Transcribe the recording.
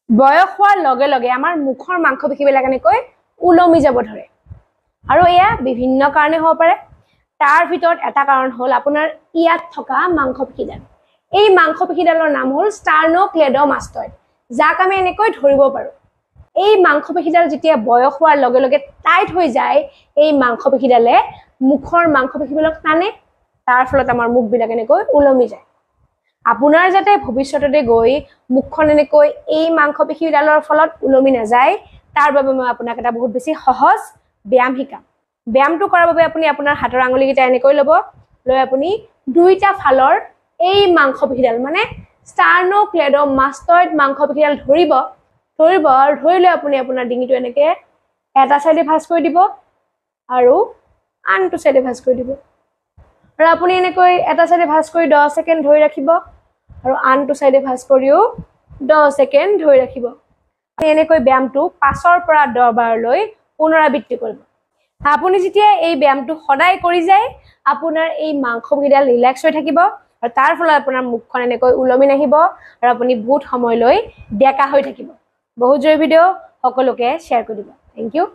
বয়স হোৱাৰ লগে লগে আমাৰ মুখৰ মাংসপেশীবিলাক এনেকৈ ওলমি যাব ধৰে আৰু এয়া বিভিন্ন কাৰণে হ'ব পাৰে তাৰ ভিতৰত এটা কাৰণ হ'ল আপোনাৰ ইয়াত থকা মাংসপেশীডাল এই মাংসপেশীডালৰ নাম হ'ল ষ্টাৰ্নোক্লেডোমাষ্টয়েড যাক আমি এনেকৈ ধৰিব পাৰো এই মাংসপেশীডাল যেতিয়া বয়স হোৱাৰ লগে লগে টাইট হৈ যায় এই মাংসপেশীডালে মুখৰ মাংসপেশীবিলাক টানে তাৰ ফলত আমাৰ মুখবিলাক এনেকৈ ওলমি যায় আপোনাৰ যাতে ভৱিষ্যততে গৈ মুখখন এনেকৈ এই মাংসপেশীডালৰ ফলত ওলমি নাযায় তাৰ বাবে মই আপোনাক এটা বহুত বেছি সহজ ব্যায়াম শিকাম ব্যায়ামটো কৰাৰ বাবে আপুনি আপোনাৰ হাতৰ আঙুলিকেইটা এনেকৈ ল'ব লৈ আপুনি দুইটা ফালৰ এই মাংসপেশীডাল মানে ষ্টাৰ্নোক্লেডোমাষ্টয়েড মাংসপেশীডাল ধৰি লৈ আপুনি আপোনাৰ ডিঙিটো এনেকৈ এটা চাইডে ভাঁজ কৰি দিব আৰু আনটো চাইডে ভাঁজ কৰি দিব আৰু আপুনি এনেকৈ এটা চাইডে ভাঁজ কৰি 10 সেকেন্ড ধৰি ৰাখিব আৰু আনটো চাইডে ভাঁজ কৰিও 10 সেকেন্ড ধৰি ৰাখিব আপুনি এনেকৈ ব্যায়ামটো 5 পৰা 10 বাৰলৈ পুনৰাবৃত্তি কৰিব আপুনি যেতিয়া এই ব্যায়ামটো সদায় কৰি যায় আপোনাৰ এই মাংসপেশীডাল ৰিলেক্স হৈ থাকিব আৰু তাৰ ফলত আপোনাৰ মুখখন এনেকৈ ওলমি নাহিব আৰু আপুনি বহুত সময়লৈ ডেকা হৈ থাকিব বহুত জয় ভিডিঅ' সকলোকে শ্বেয়াৰ কৰি দিব থ্যাংক ইউ